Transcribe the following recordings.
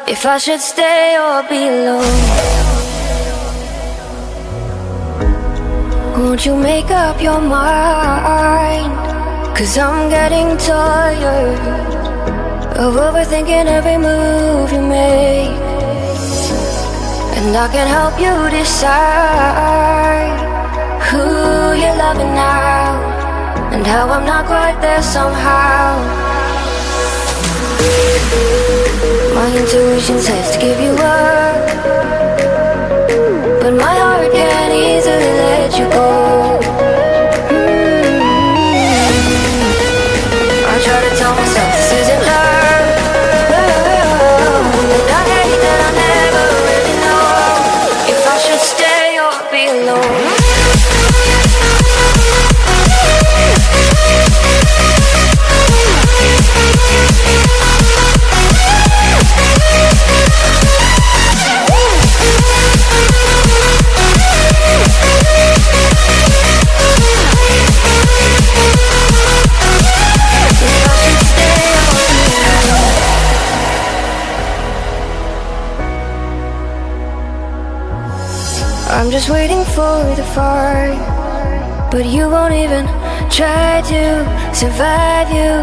if I should stay or be alone. Won't you make up your mind? 'Cause I'm getting tired of overthinking every move you make. And I can help you decide who you're loving now, and how I'm not quite there somehow. My intuition says to give you up, but my heart can't easily let you go. I try to tell myself this isn't love, and I hate that I never really know if I should stay or be alone. I'm just waiting for the fire, but you won't even try to survive. You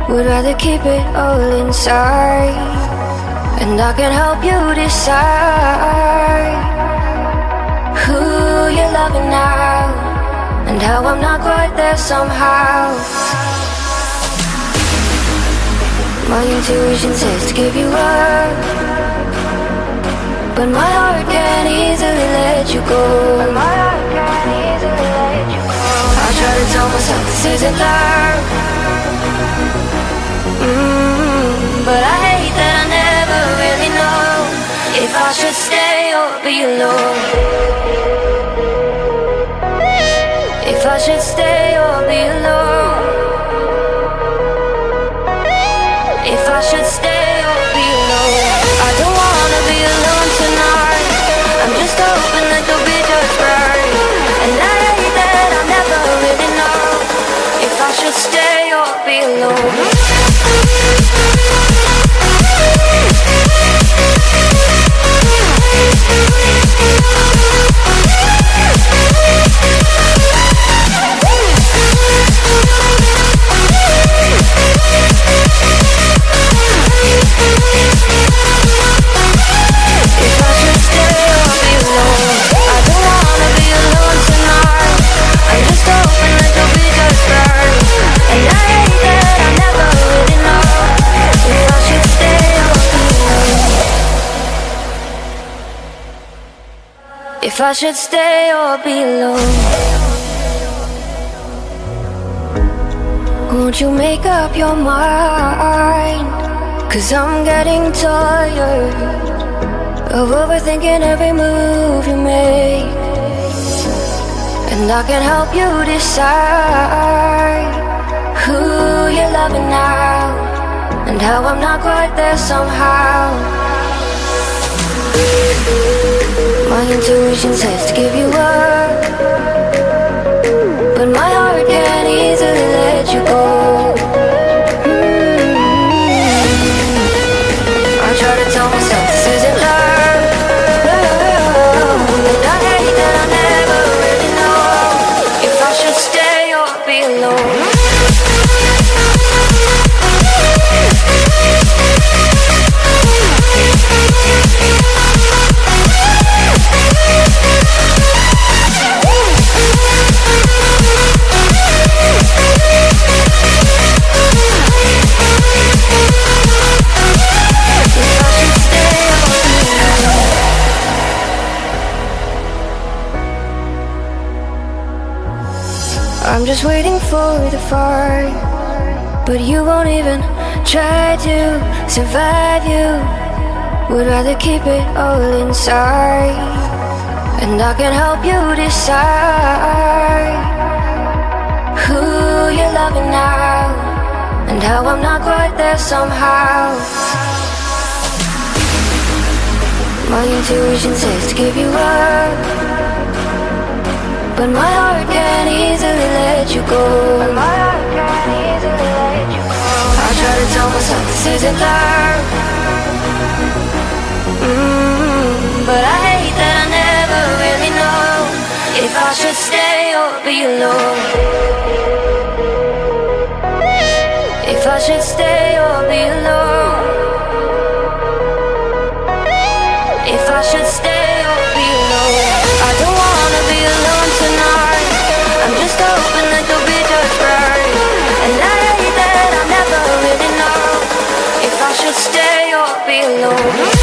would rather keep it all inside, and I can help you decide who you're loving now, and how I'm not quite there somehow. My intuition says to give you up, but my heart can't easily let you go. I try to tell myself this isn't love, but I hate that I never really know if I should stay or be alone. If I should stay or be alone. If I should stay or be alone. I don't wanna be alone tonight. I'm just hoping that you'll be just right. And I hate that I never really know if I should stay or be alone. If I should stay or be alone. Won't you make up your mind? 'Cause I'm getting tired of overthinking every move you make. And I can help you decide who you're loving now, and how I'm not quite there somehow. My intuition says to give you up, but my heart can't easily let you go. I try to tell myself this isn't love, and I hate that I never really know if I should stay or be alone. I'm just waiting for the fire, but you won't even try to survive. You would rather keep it all inside, and I can help you decide who you're loving now, and how I'm not quite there somehow. My intuition says to give you up, but my heart can't easily let you go. I try to tell myself this isn't love, But I hate that I never really know if I should stay or be alone. If I should stay or be alone. If I should stay or be alone. I don't wanna be alone tonight. I'm just hoping that you'll be just right. And I hate that I never really know if I should stay or be alone.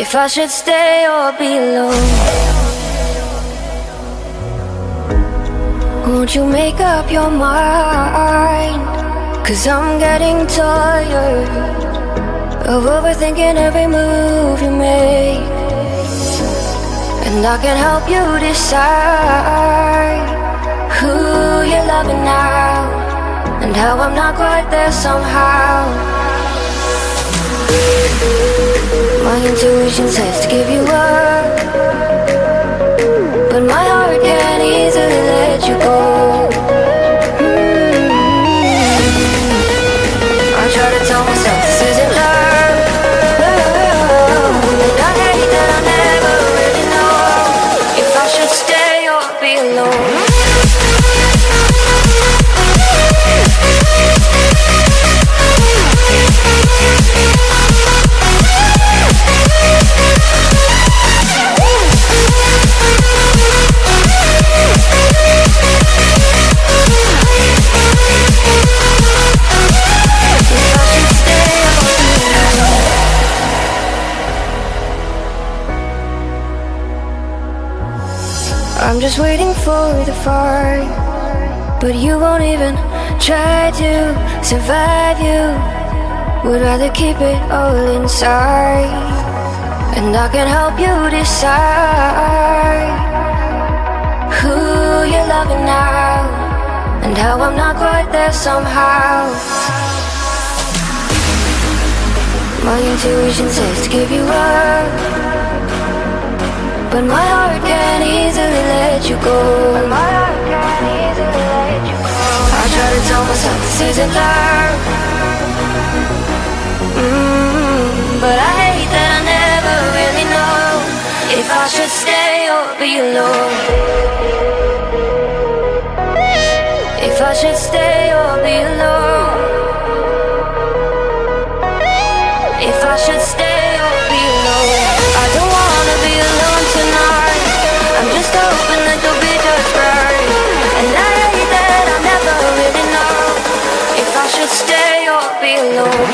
If I should stay or be alone. Won't you make up your mind? 'Cause I'm getting tired of overthinking every move you make. And I can help you decide who you're loving now, and how I'm not quite there somehow. My intuition says to give you up, but my heart can't easily let you go. I try to tell myself this isn't love, and I hate that I never really know if I should stay or be alone. I'm just waiting for the fight, but you won't even try to survive. You would rather keep it all inside, and I can help you decide who you're loving now, and how I'm not quite there somehow. My intuition says to give you up, but my heart can't easily let you go. I try to tell myself this isn't love, but I hate that I never really know if I should stay or be alone. If I should stay or be alone. If I should stay or be alone. I don't wanna be alone tonight. I'm just hoping that you'll be just right. And I hate that I never really know if I should stay or be alone.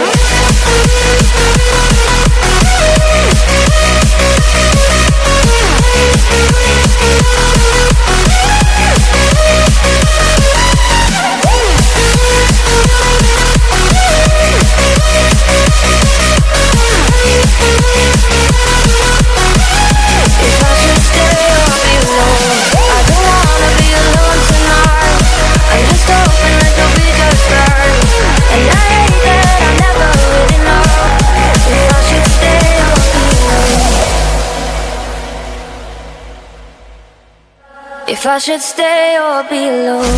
If I should stay or be alone.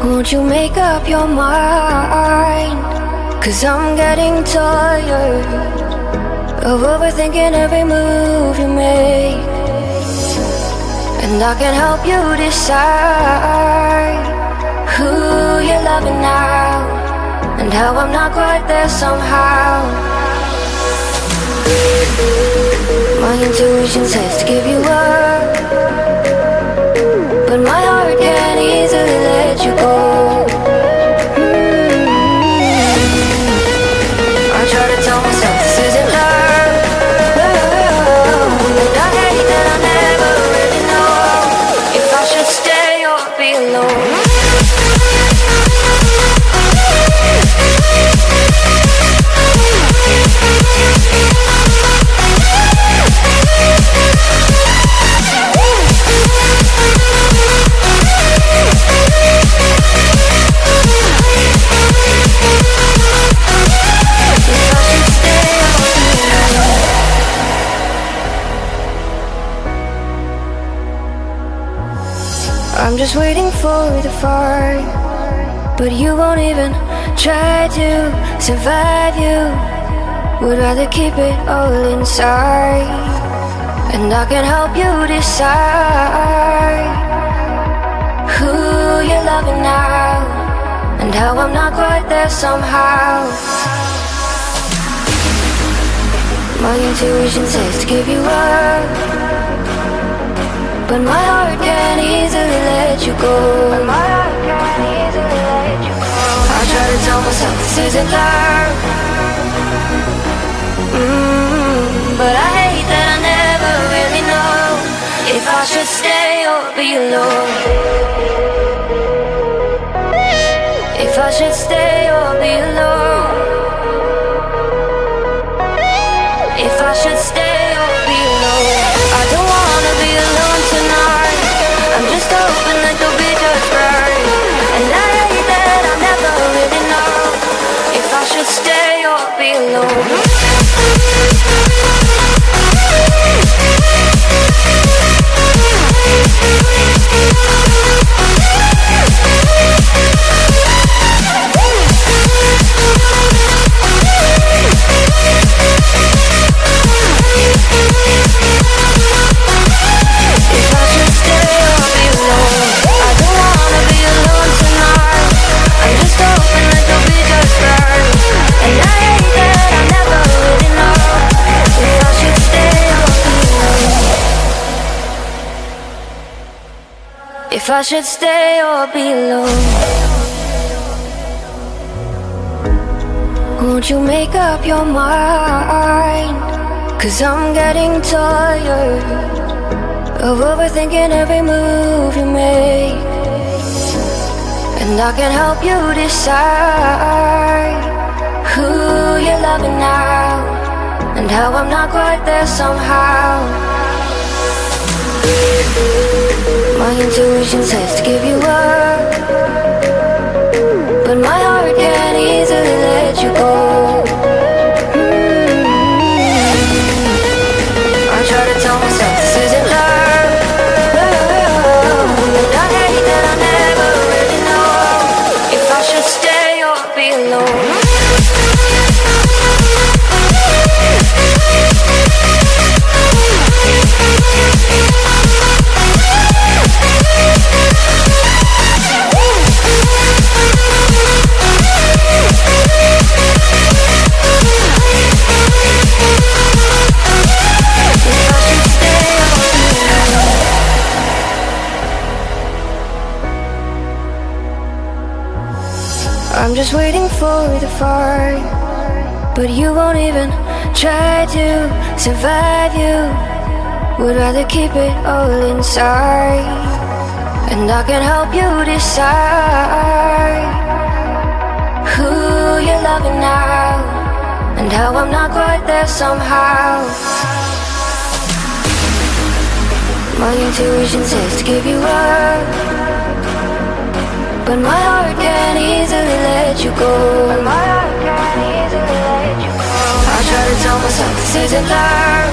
Won't you make up your mind? 'Cause I'm getting tired of overthinking every move you make. And I can help you decide who you're loving now, and how I'm not quite there somehow. My intuition says to give you up, but my heart can't easily let you go. I try to tell myself this isn't love, and I hate that I never really know if I should stay or be I'm just waiting for the fire, but you won't even try to survive. You would rather keep it all inside, and I can help you decide who you're loving now, and how I'm not quite there somehow. My intuition says to give you up, but my heart can't easily let you go. I try to tell myself this isn't love, but I hate that I never really know if I should stay or be alone. If I should stay or be alone. If I should stay or be alone. I don't wanna be alone tonight. I'm just hoping that you'll be just right. And I hate that I'll never really know if I should stay or be alone. If I should stay or be alone. Won't you make up your mind? 'Cause I'm getting tired of overthinking every move you make, and I can help you decide who you're loving now, and how I'm not quite there somehow. My intuition says to give you up, but my heart can't easily let you go. I try to tell myself this isn't love, but I hate that I never really know if I should stay or be alone. I'm just waiting for the fire, but you won't even try to survive. You would rather keep it all inside, and I can help you decide who you're loving now, and how I'm not quite there somehow. My intuition says to give you up, but my heart can't easily let you go. I try to tell myself this isn't love,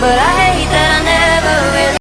but I